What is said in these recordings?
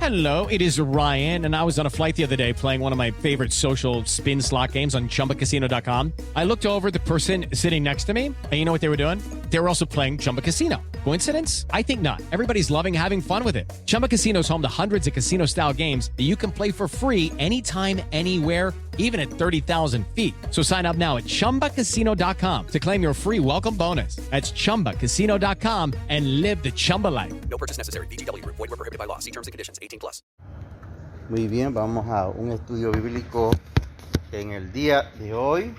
Hello, it is Ryan, and I was on a flight the other day playing one of my favorite social spin slot games on ChumbaCasino.com. I looked over at the person sitting next to me, and you know what they were doing? They were also playing Chumba Casino. Coincidence? I think not. Everybody's loving having fun with it. Chumba Casino is home to hundreds of casino-style games that you can play for free anytime, anywhere, even at 30,000 feet. So sign up now at ChumbaCasino.com to claim your free welcome bonus. That's ChumbaCasino.com and live the Chumba life. No purchase necessary. VGW Group. Void where prohibited by law. See terms and conditions. 18+. Muy bien, vamos a un estudio bíblico en el día de hoy.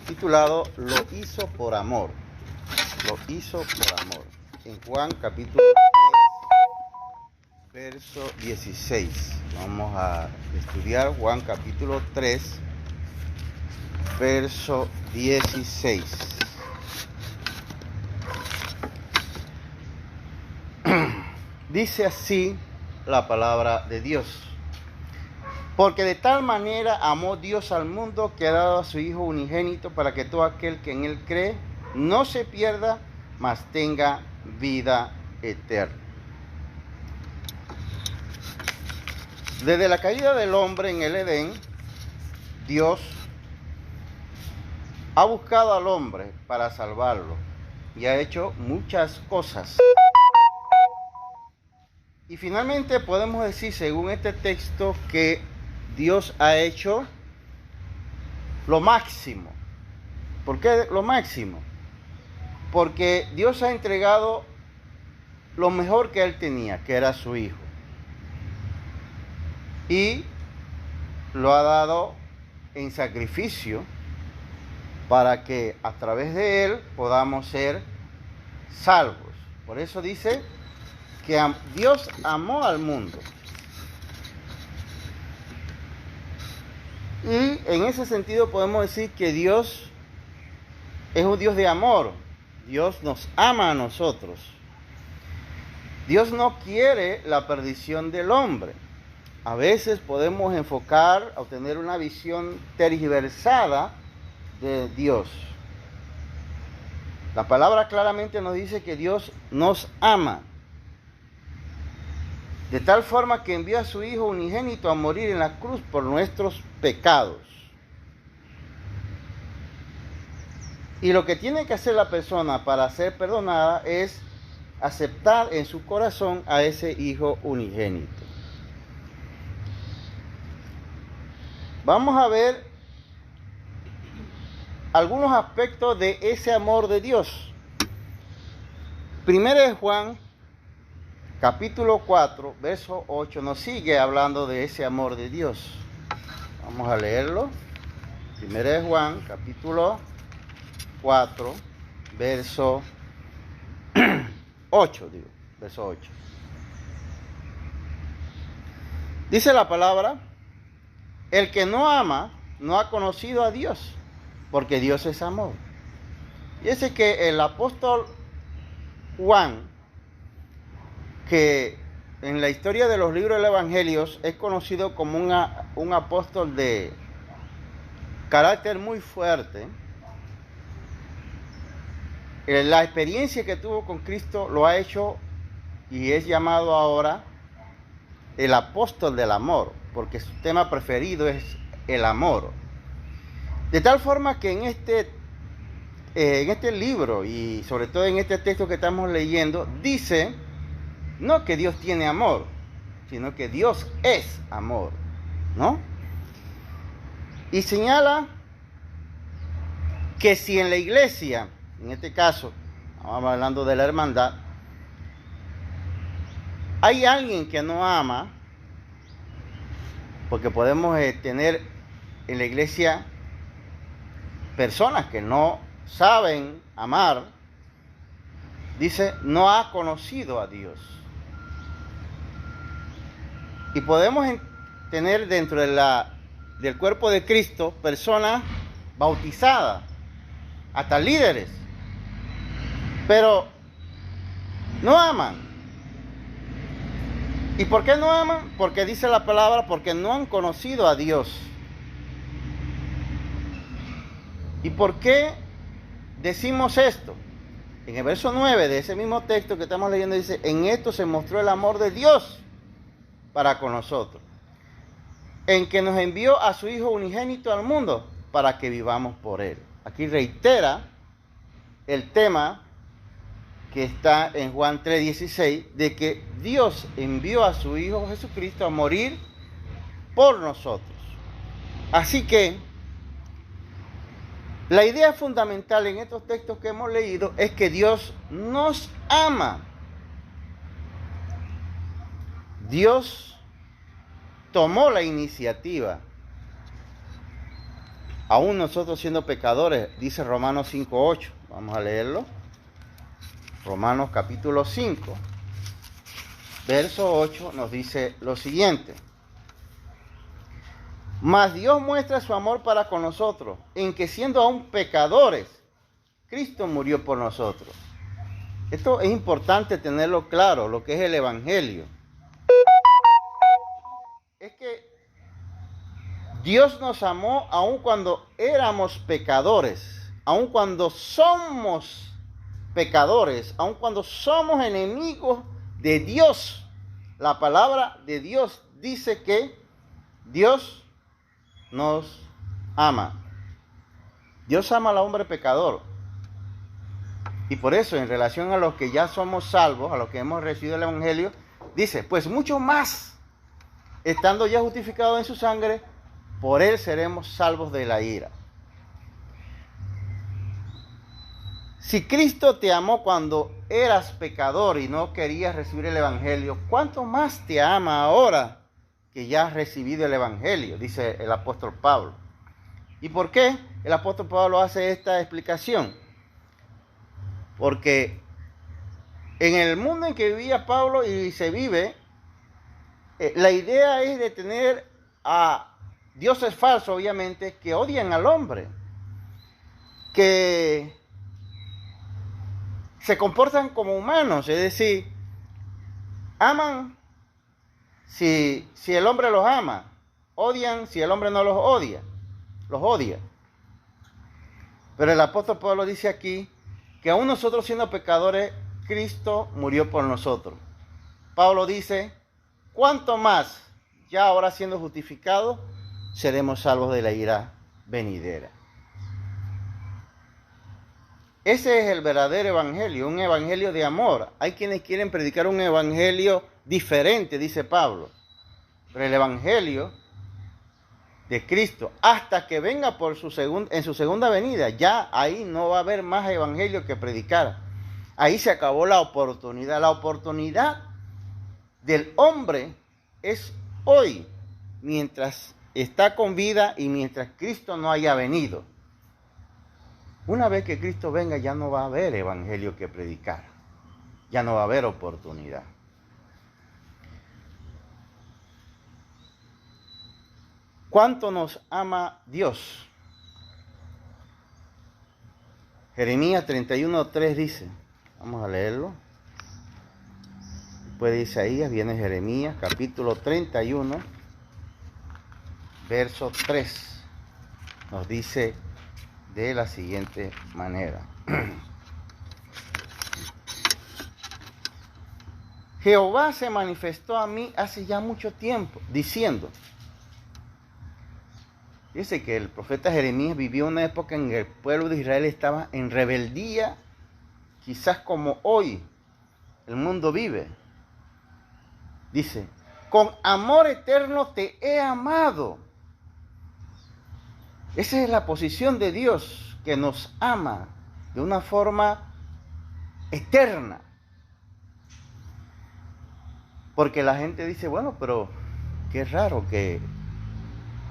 Titulado Lo hizo por amor. Lo hizo por amor. En Juan capítulo 3, verso 16. Vamos a estudiar Juan capítulo 3, verso 16. Dice así la palabra de Dios. Porque de tal manera amó Dios al mundo que ha dado a su Hijo unigénito para que todo aquel que en él cree no se pierda, mas tenga vida eterna. Desde la caída del hombre en el Edén, Dios ha buscado al hombre para salvarlo y ha hecho muchas cosas. Y finalmente podemos decir, según este texto, que Dios ha hecho lo máximo. ¿Por qué lo máximo? Porque Dios ha entregado lo mejor que Él tenía, que era su Hijo. Y lo ha dado en sacrificio para que a través de Él podamos ser salvos. Por eso dice que Dios amó al mundo. Y en ese sentido podemos decir que Dios es un Dios de amor. Dios nos ama a nosotros. Dios no quiere la perdición del hombre. A veces podemos enfocar o tener una visión tergiversada de Dios. La palabra claramente nos dice que Dios nos ama. De tal forma que envió a su Hijo unigénito a morir en la cruz por nuestros pecados. Y lo que tiene que hacer la persona para ser perdonada es aceptar en su corazón a ese Hijo unigénito. Vamos a ver algunos aspectos de ese amor de Dios. Primero de Juan capítulo 4, verso 8, nos sigue hablando de ese amor de Dios. Vamos a leerlo. Primero de Juan, capítulo 4, verso 8, verso 8. Dice la palabra: el que no ama no ha conocido a Dios, porque Dios es amor. Y ese que el apóstol Juan, que en la historia de los libros de los evangelios es conocido como un apóstol de carácter muy fuerte, la experiencia que tuvo con Cristo lo ha hecho y es llamado ahora el apóstol del amor, porque su tema preferido es el amor. De tal forma que en este libro y sobre todo en este texto que estamos leyendo, dice no que Dios tiene amor, sino que Dios es amor, ¿no? Y señala que si en la iglesia, en este caso, estamos hablando de la hermandad, hay alguien que no ama, porque podemos tener en la iglesia personas que no saben amar, dice, no ha conocido a Dios. Y podemos tener dentro del cuerpo de Cristo personas bautizadas, hasta líderes, pero no aman. ¿Y por qué no aman? Porque dice la palabra, porque no han conocido a Dios. ¿Y por qué decimos esto? En el verso 9 de ese mismo texto que estamos leyendo dice, en esto se mostró el amor de Dios para con nosotros, en que nos envió a su Hijo unigénito al mundo para que vivamos por Él. Aquí reitera el tema que está en Juan 3:16, de que Dios envió a su Hijo Jesucristo a morir por nosotros. Así que la idea fundamental en estos textos que hemos leído es que Dios nos ama. Dios tomó la iniciativa, aún nosotros siendo pecadores, dice Romanos 5:8. Vamos a leerlo. Romanos capítulo 5, verso 8 nos dice lo siguiente. Mas Dios muestra su amor para con nosotros, en que siendo aún pecadores, Cristo murió por nosotros. Esto es importante tenerlo claro, lo que es el Evangelio. Es que Dios nos amó aun cuando éramos pecadores, aun cuando somos pecadores, aun cuando somos enemigos de Dios. La palabra de Dios dice que Dios nos ama. Dios ama al hombre pecador. Y por eso, en relación a los que ya somos salvos, a los que hemos recibido el Evangelio, dice, pues mucho más, estando ya justificados en su sangre, por él seremos salvos de la ira. Si Cristo te amó cuando eras pecador y no querías recibir el Evangelio, ¿cuánto más te ama ahora que ya has recibido el Evangelio? Dice el apóstol Pablo. ¿Y por qué el apóstol Pablo hace esta explicación? Porque en el mundo en que vivía Pablo y se vive, la idea es de tener a dioses falsos, obviamente, que odian al hombre, que se comportan como humanos, es decir, aman si el hombre los ama, odian si el hombre no los odia. Pero el apóstol Pablo dice aquí que aún nosotros siendo pecadores, Cristo murió por nosotros. Pablo dice, ¿cuánto más, ya ahora siendo justificados, seremos salvos de la ira venidera? Ese es el verdadero evangelio, un evangelio de amor. Hay quienes quieren predicar un evangelio diferente, dice Pablo. Pero el evangelio de Cristo, hasta que venga en su segunda venida, ya ahí no va a haber más evangelio que predicar. Ahí se acabó la oportunidad. La oportunidad del hombre es hoy, mientras está con vida y mientras Cristo no haya venido. Una vez que Cristo venga, ya no va a haber evangelio que predicar. Ya no va a haber oportunidad. ¿Cuánto nos ama Dios? Jeremías 31:3 dice, vamos a leerlo. Después de Isaías viene Jeremías, capítulo 31, verso 3. Nos dice de la siguiente manera. Jehová se manifestó a mí hace ya mucho tiempo, diciendo. Dice que el profeta Jeremías vivió una época en que el pueblo de Israel estaba en rebeldía, quizás como hoy el mundo vive. Dice, con amor eterno te he amado. Esa es la posición de Dios, que nos ama de una forma eterna. Porque la gente dice, bueno, pero qué raro que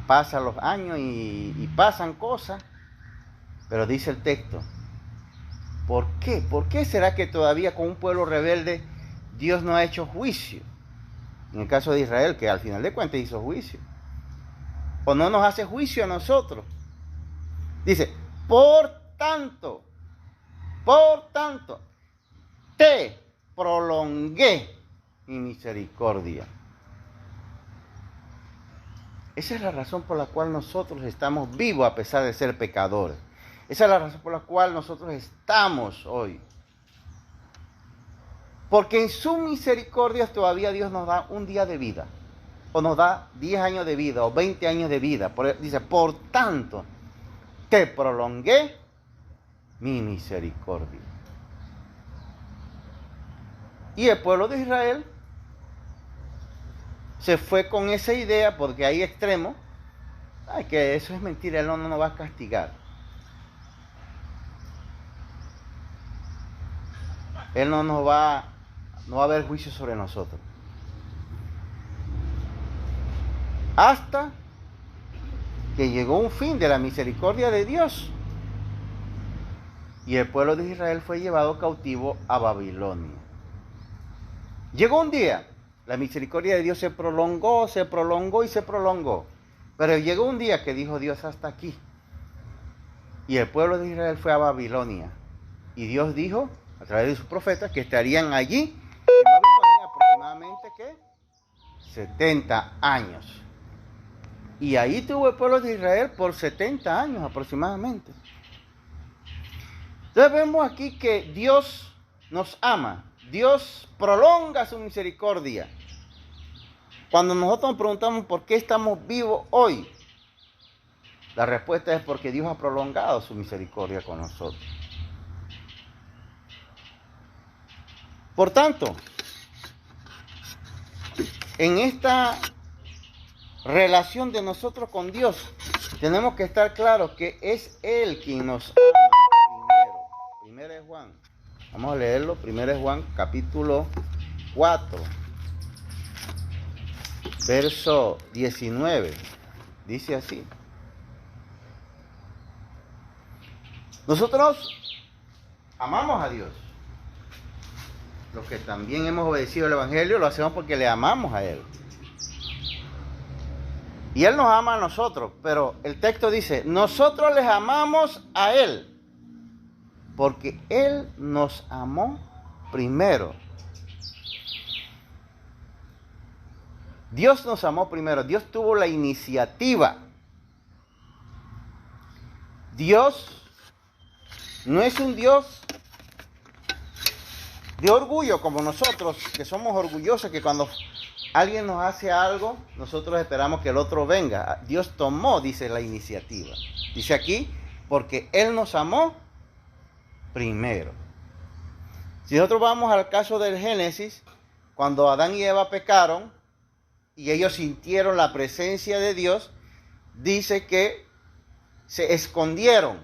pasan los años y pasan cosas. Pero dice el texto, ¿por qué? ¿Por qué será que todavía con un pueblo rebelde Dios no ha hecho juicio? En el caso de Israel, que al final de cuentas hizo juicio. O no nos hace juicio a nosotros. Dice, por tanto, te prolongué mi misericordia. Esa es la razón por la cual nosotros estamos vivos a pesar de ser pecadores. Esa es la razón por la cual nosotros estamos hoy. Porque en su misericordia todavía Dios nos da un día de vida. O nos da 10 años de vida o 20 años de vida. Dice, por tanto, te prolongué mi misericordia. Y el pueblo de Israel se fue con esa idea, porque hay extremos. Ay, que eso es mentira, Él no nos va a castigar. Él no va a haber juicio sobre nosotros. Hasta que llegó un fin de la misericordia de Dios. Y el pueblo de Israel fue llevado cautivo a Babilonia. Llegó un día, la misericordia de Dios se prolongó y se prolongó. Pero llegó un día que dijo Dios hasta aquí. Y el pueblo de Israel fue a Babilonia. Y Dios dijo, a través de sus profetas, que estarían allí, en Babilonia, aproximadamente, ¿qué? 70 años. Y ahí tuvo el pueblo de Israel por 70 años aproximadamente. Entonces vemos aquí que Dios nos ama. Dios prolonga su misericordia. Cuando nosotros nos preguntamos por qué estamos vivos hoy, la respuesta es porque Dios ha prolongado su misericordia con nosotros. Por tanto, en esta relación de nosotros con Dios, tenemos que estar claros que es Él quien nos ama primero. Primero es Juan. Vamos a leerlo. Primero es Juan, capítulo 4, verso 19. Dice así. Nosotros amamos a Dios. Los que también hemos obedecido el Evangelio lo hacemos porque le amamos a Él. Y Él nos ama a nosotros, pero el texto dice, nosotros les amamos a Él, porque Él nos amó primero. Dios nos amó primero, Dios tuvo la iniciativa. Dios no es un Dios de orgullo como nosotros, que somos orgullosos, que cuando alguien nos hace algo, nosotros esperamos que el otro venga. Dios tomó, dice, la iniciativa. Dice aquí, porque Él nos amó primero. Si nosotros vamos al caso del Génesis, cuando Adán y Eva pecaron, y ellos sintieron la presencia de Dios, dice que se escondieron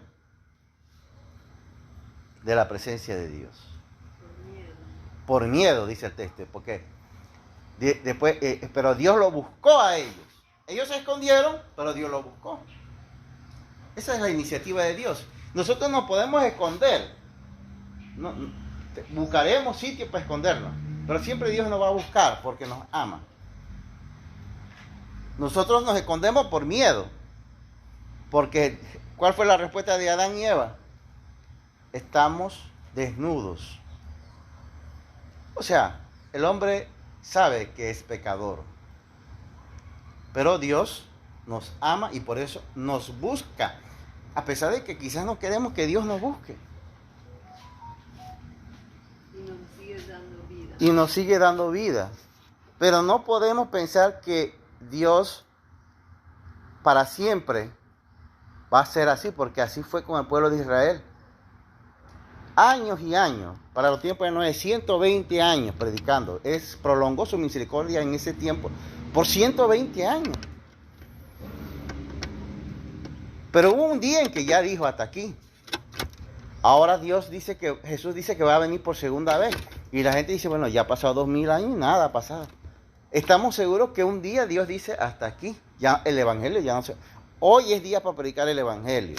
de la presencia de Dios. Por miedo, dice el texto, porque después, pero Dios lo buscó a ellos. Ellos se escondieron, pero Dios lo buscó. Esa es la iniciativa de Dios. Nosotros nos podemos esconder. Buscaremos sitios para escondernos, pero siempre Dios nos va a buscar porque nos ama. Nosotros nos escondemos por miedo, porque ¿cuál fue la respuesta de Adán y Eva? Estamos desnudos. O sea, el hombre sabe que es pecador, pero Dios nos ama y por eso nos busca, a pesar de que quizás no queremos que Dios nos busque. Y nos sigue dando vida. Y nos sigue dando vida. Pero no podemos pensar que Dios para siempre va a ser así, porque así fue con el pueblo de Israel. Años y años, para los tiempos de Noé, 120 años predicando. Prolongó su misericordia en ese tiempo por 120 años. Pero hubo un día en que ya dijo hasta aquí. Ahora Jesús dice que va a venir por segunda vez. Y la gente dice, bueno, ya ha pasado 2000 años y nada ha pasado. Estamos seguros que un día Dios dice hasta aquí. Ya el Evangelio ya no se... Hoy es día para predicar el Evangelio.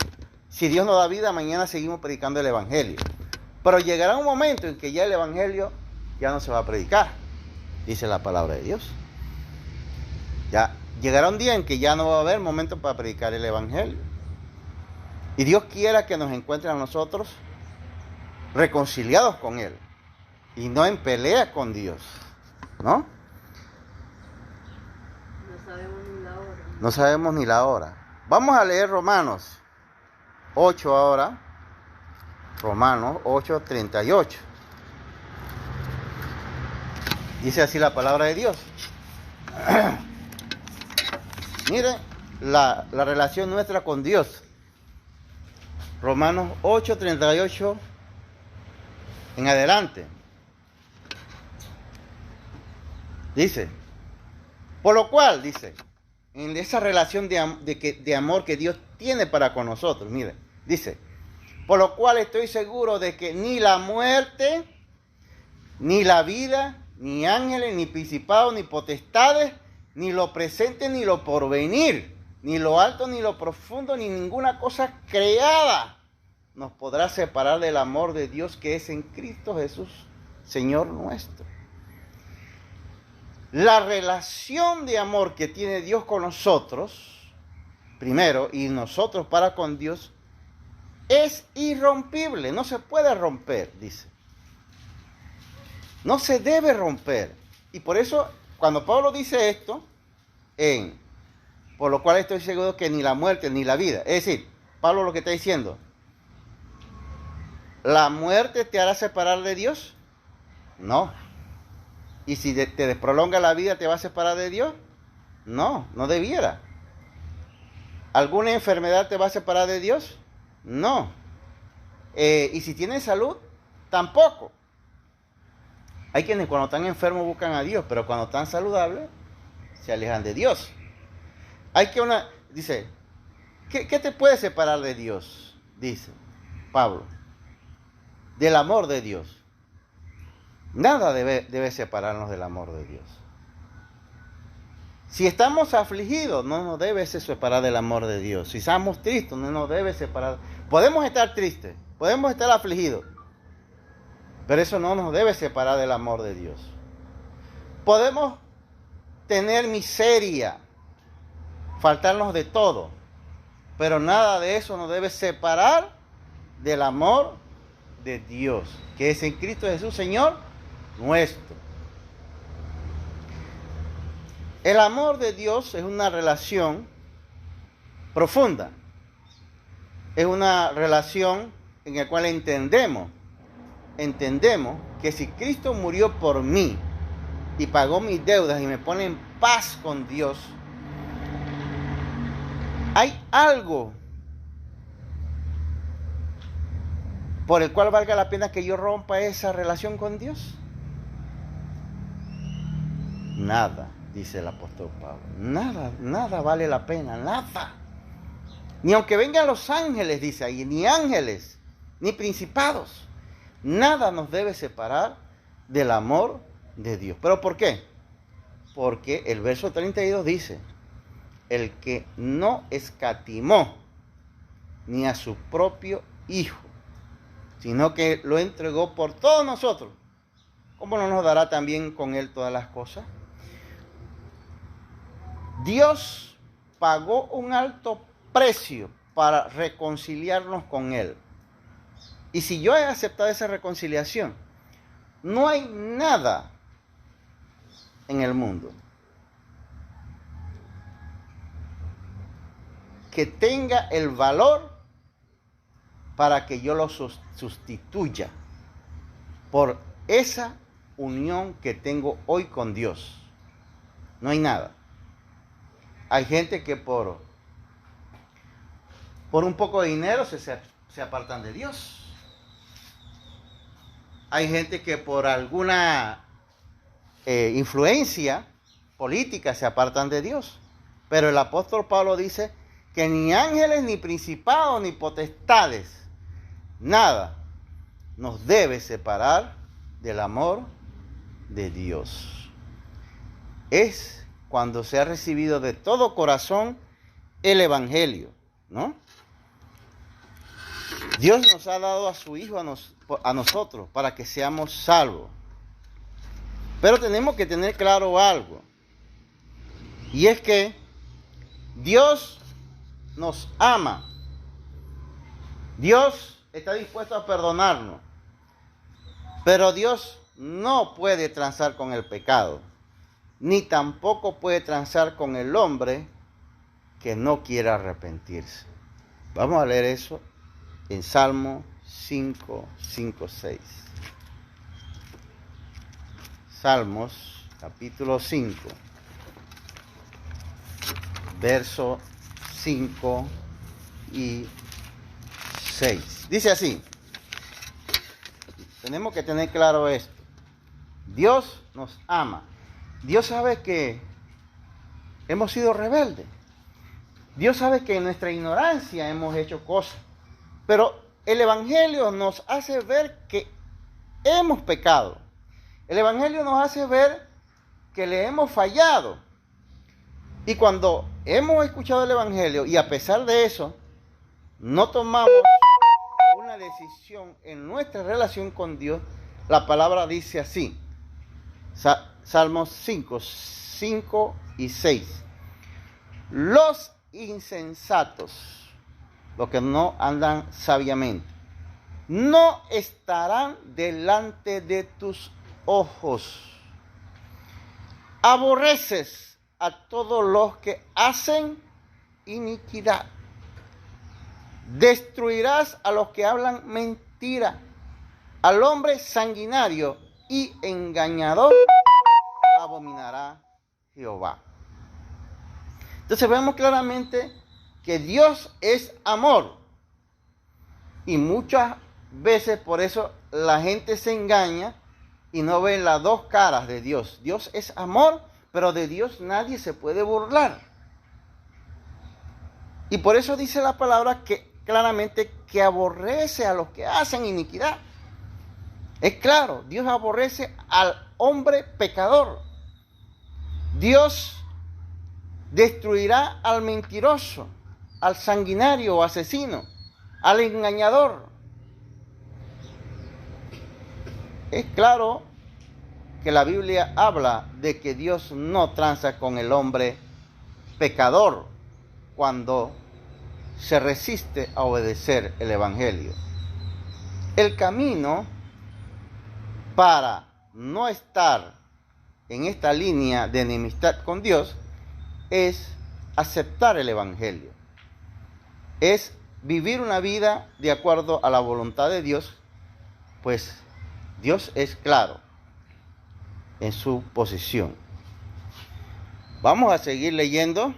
Si Dios nos da vida, mañana seguimos predicando el Evangelio. Pero llegará un momento en que ya el Evangelio ya no se va a predicar, dice la palabra de Dios. Ya llegará un día en que ya no va a haber momento para predicar el Evangelio. Y Dios quiera que nos encuentre a nosotros reconciliados con Él y no en pelea con Dios, ¿no? No sabemos ni la hora. No sabemos ni la hora. Vamos a leer Romanos, 8 ahora. Romanos 8:38. Dice así la palabra de Dios. Miren la relación nuestra con Dios. Romanos 8:38 en adelante. Dice, por lo cual, dice, en esa relación de amor que Dios tiene para con nosotros, mire, dice, por lo cual estoy seguro de que ni la muerte, ni la vida, ni ángeles, ni principados, ni potestades, ni lo presente, ni lo porvenir, ni lo alto, ni lo profundo, ni ninguna cosa creada nos podrá separar del amor de Dios que es en Cristo Jesús, Señor nuestro. La relación de amor que tiene Dios con nosotros, primero, y nosotros para con Dios, es irrompible, no se puede romper, dice. No se debe romper. Y por eso, cuando Pablo dice esto, por lo cual estoy seguro que ni la muerte ni la vida, es decir, Pablo lo que está diciendo, ¿la muerte te hará separar de Dios? No. ¿Y si te prolonga la vida te va a separar de Dios? No, no debiera. ¿Alguna enfermedad te va a separar de Dios? No. ¿Y si tienes salud? Tampoco. Hay quienes cuando están enfermos buscan a Dios, pero cuando están saludables se alejan de Dios. Dice, ¿qué te puede separar de Dios? Dice Pablo. Del amor de Dios. Nada debe separarnos del amor de Dios. Si estamos afligidos, no nos debe separar del amor de Dios. Si estamos tristes, no nos debe separar. Podemos estar tristes, podemos estar afligidos, pero eso no nos debe separar del amor de Dios. Podemos tener miseria, faltarnos de todo, pero nada de eso nos debe separar del amor de Dios, que es en Cristo Jesús, Señor nuestro. El amor de Dios es una relación profunda. Es una relación en la cual entendemos que si Cristo murió por mí y pagó mis deudas y me pone en paz con Dios, hay algo por el cual valga la pena que yo rompa esa relación con Dios. Nada, dice el apóstol Pablo. Nada vale la pena, nada. Ni aunque vengan los ángeles, dice ahí, ni ángeles, ni principados. Nada nos debe separar del amor de Dios. ¿Pero por qué? Porque el verso 32 dice, el que no escatimó ni a su propio Hijo, sino que lo entregó por todos nosotros, ¿cómo no nos dará también con Él todas las cosas? Dios pagó un alto precio para reconciliarnos con Él. Y si yo he aceptado esa reconciliación, no hay nada en el mundo que tenga el valor para que yo lo sustituya por esa unión que tengo hoy con Dios. No hay nada. Hay gente que por un poco de dinero se apartan de Dios. Hay gente que por alguna influencia política se apartan de Dios. Pero el apóstol Pablo dice que ni ángeles, ni principados, ni potestades, nada nos debe separar del amor de Dios. Es cuando se ha recibido de todo corazón el Evangelio, ¿no? Dios nos ha dado a su Hijo a nosotros para que seamos salvos. Pero tenemos que tener claro algo. Y es que Dios nos ama. Dios está dispuesto a perdonarnos. Pero Dios no puede transar con el pecado. Ni tampoco puede transar con el hombre que no quiera arrepentirse. Vamos a leer eso en Salmo 5, 5, 6. Salmos capítulo 5, verso 5 y 6. Dice así. Tenemos que tener claro esto. Dios nos ama. Dios sabe que hemos sido rebeldes. Dios sabe que en nuestra ignorancia hemos hecho cosas. Pero el Evangelio nos hace ver que hemos pecado. El Evangelio nos hace ver que le hemos fallado. Y cuando hemos escuchado el Evangelio y a pesar de eso, no tomamos una decisión en nuestra relación con Dios, la palabra dice así. Salmos 5, 5 y 6. Los insensatos, los que no andan sabiamente, no estarán delante de tus ojos. Aborreces a todos los que hacen iniquidad. Destruirás a los que hablan mentira. Al hombre sanguinario y engañador abominará Jehová. Entonces vemos claramente que Dios es amor. Y muchas veces por eso la gente se engaña y no ve las dos caras de Dios. Dios es amor, pero de Dios nadie se puede burlar. Y por eso dice la palabra que claramente que aborrece a los que hacen iniquidad. Es claro, Dios aborrece al hombre pecador. Dios destruirá al mentiroso, al sanguinario o asesino, al engañador. Es claro que la Biblia habla de que Dios no tranza con el hombre pecador cuando se resiste a obedecer el Evangelio. El camino para no estar en esta línea de enemistad con Dios es aceptar el Evangelio. Es vivir una vida de acuerdo a la voluntad de Dios, pues Dios es claro en su posición. Vamos a seguir leyendo.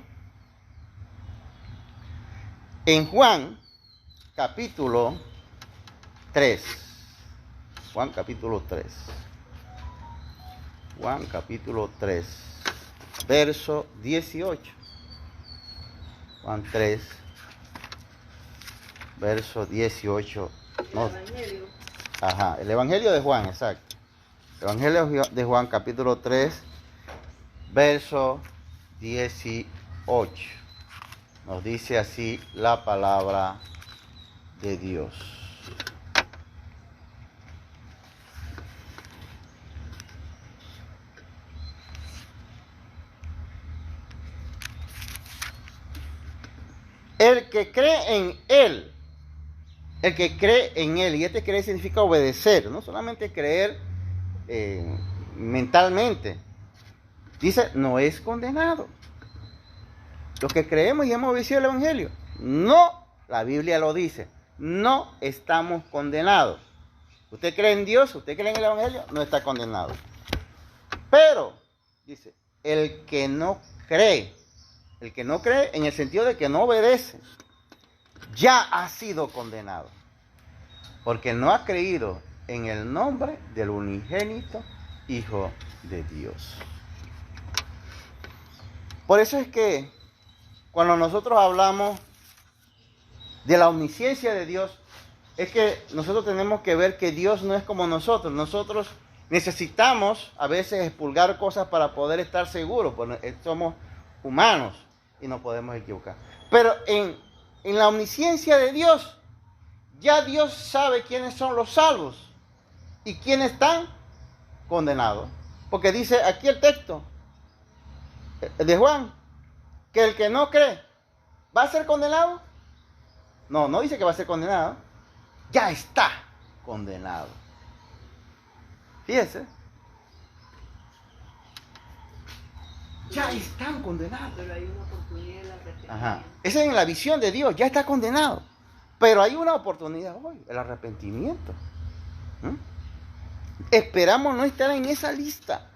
En Juan capítulo 3. Juan capítulo 3. Juan capítulo 3, verso 18. Juan 3, verso 18. No. Evangelio. Ajá, el Evangelio de Juan, exacto. Evangelio de Juan capítulo 3, verso 18. Nos dice así la palabra de Dios. El que cree en Él, el que cree en Él, y este creer significa obedecer, no solamente creer mentalmente, dice, no es condenado. Los que creemos y hemos obedecido el Evangelio, no, la Biblia lo dice, no estamos condenados. Usted cree en Dios, usted cree en el Evangelio, no está condenado. Pero, dice, el que no cree en el sentido de que no obedece, ya ha sido condenado, porque no ha creído en el nombre del unigénito Hijo de Dios. Por eso es que cuando nosotros hablamos de la omnisciencia de Dios, es que nosotros tenemos que ver que Dios no es como nosotros. Nosotros necesitamos a veces expurgar cosas para poder estar seguros, porque somos humanos y nos podemos equivocar. Pero en la omnisciencia de Dios, ya Dios sabe quiénes son los salvos y quiénes están condenados. Porque dice aquí el texto de Juan, que el que no cree, ¿va a ser condenado? No, no dice que va a ser condenado. Ya está condenado. Fíjese. Ya están condenados. Pero hay una oportunidad de la arrepentimiento. Ajá. Esa es en la visión de Dios, ya está condenado. Pero hay una oportunidad hoy, el arrepentimiento. ¿Mm? Esperamos no estar en esa lista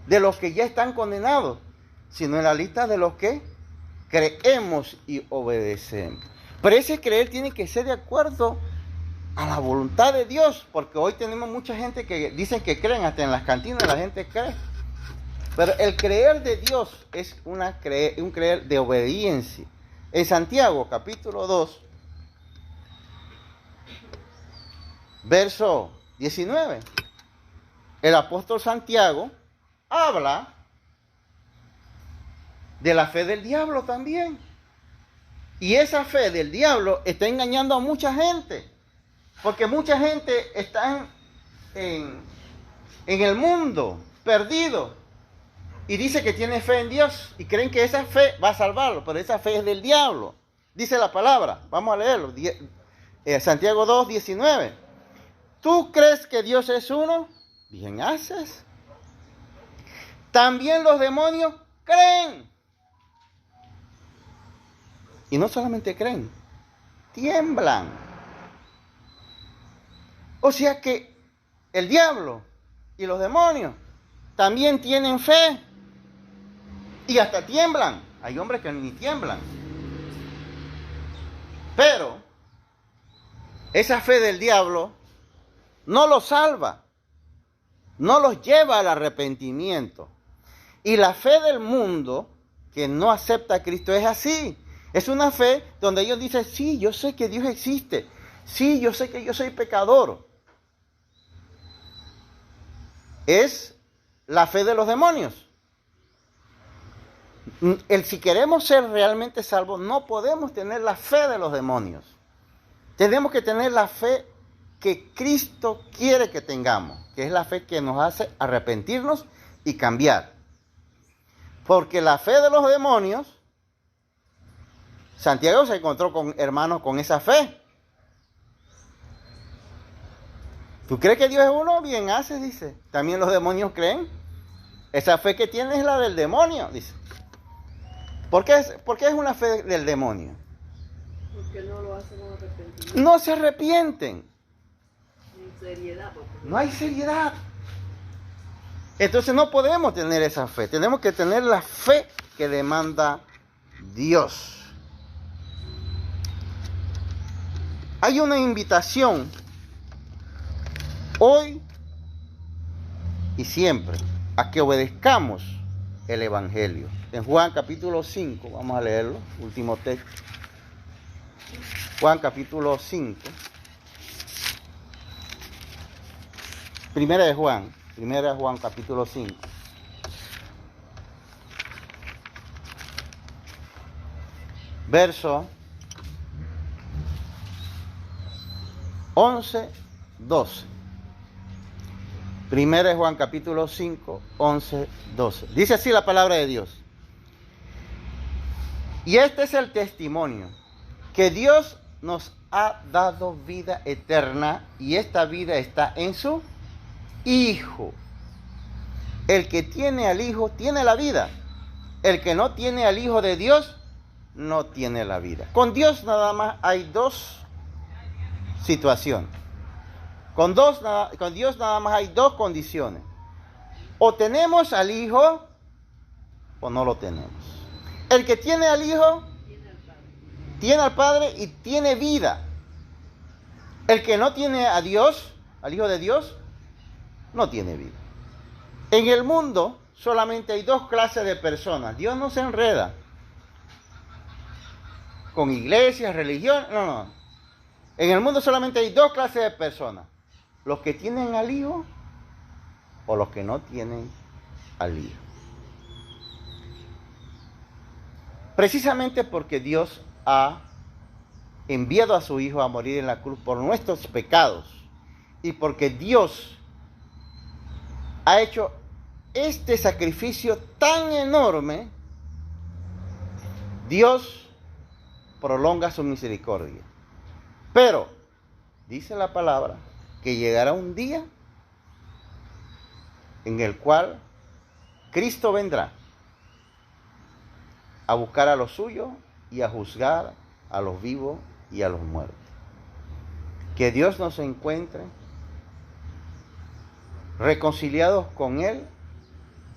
de los que ya están condenados, sino en la lista de los que creemos y obedecemos. Pero ese creer tiene que ser de acuerdo a la voluntad de Dios, porque hoy tenemos mucha gente que dicen que creen, hasta en las cantinas la gente cree. Pero el creer de Dios es un creer de obediencia. En Santiago, capítulo 2, verso 19, el apóstol Santiago habla de la fe del diablo también. Y esa fe del diablo está engañando a mucha gente. Porque mucha gente está en el mundo perdido y dice que tiene fe en Dios y creen que esa fe va a salvarlo, pero esa fe es del diablo. Dice la palabra, vamos a leerlo, Santiago 2, 19. ¿Tú crees que Dios es uno? Bien haces. También los demonios creen. Y no solamente creen, tiemblan. O sea que el diablo y los demonios también tienen fe y hasta tiemblan. Hay hombres que ni tiemblan. Pero esa fe del diablo no los salva, no los lleva al arrepentimiento. Y la fe del mundo que no acepta a Cristo es así. Es una fe donde ellos dicen, sí, yo sé que Dios existe. Sí, yo sé que yo soy pecador. Es la fe de los demonios. Si queremos ser realmente salvos, no podemos tener la fe de los demonios. Tenemos que tener la fe que Cristo quiere que tengamos, que es la fe que nos hace arrepentirnos y cambiar. Porque la fe de los demonios, Santiago se encontró con hermanos con esa fe. ¿Tú crees que Dios es uno? Bien haces, dice. También los demonios creen. Esa fe que tienes es la del demonio, dice. ¿Por qué es una fe del demonio? Porque no lo hacen con arrepentimiento. No se arrepienten. Sin seriedad. No hay seriedad. Entonces no podemos tener esa fe. Tenemos que tener la fe que demanda Dios. Hay una invitación hoy y siempre a que obedezcamos el Evangelio. En Juan capítulo 5, vamos a leerlo, último texto. Juan capítulo 5. Primera de Juan capítulo 5. Verso 11, 12. Primera de Juan capítulo 5, 11, 12. Dice así la palabra de Dios. Y este es el testimonio, que Dios nos ha dado vida eterna y esta vida está en su Hijo. El que tiene al Hijo tiene la vida. El que no tiene al Hijo de Dios no tiene la vida. Con Dios nada más hay dos situaciones. Con Dios nada más hay dos condiciones. O tenemos al Hijo o no lo tenemos. El que tiene al Hijo tiene al Padre y tiene vida. El que no tiene a Dios, al Hijo de Dios, no tiene vida. En el mundo solamente hay dos clases de personas. Dios no se enreda con iglesias, religión, no. En el mundo solamente hay dos clases de personas. Los que tienen al Hijo o los que no tienen al Hijo. Precisamente porque Dios ha enviado a su Hijo a morir en la cruz por nuestros pecados y porque Dios ha hecho este sacrificio tan enorme, Dios prolonga su misericordia. Pero, dice la palabra, que llegará un día en el cual Cristo vendrá a buscar a los suyos y a juzgar a los vivos y a los muertos. que Dios nos encuentre reconciliados con Él,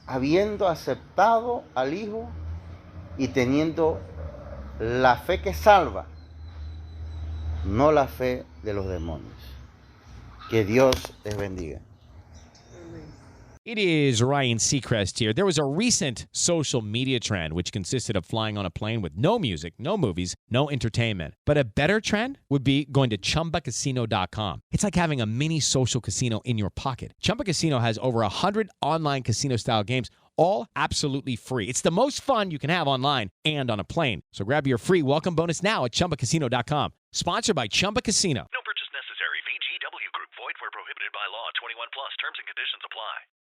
habiendo aceptado al Hijo y teniendo la fe que salva, no la fe de los demonios. Que Dios les bendiga. It is Ryan Seacrest here. There was a recent social media trend which consisted of flying on a plane with no music, no movies, no entertainment. But a better trend would be going to ChumbaCasino.com. It's like having a mini social casino in your pocket. Chumba Casino has over 100 online casino-style games, all absolutely free. It's the most fun you can have online and on a plane. So grab your free welcome bonus now at ChumbaCasino.com. Sponsored by Chumba Casino. No purchase necessary. VGW Group. Void where prohibited by law. 21 plus. Terms and conditions apply.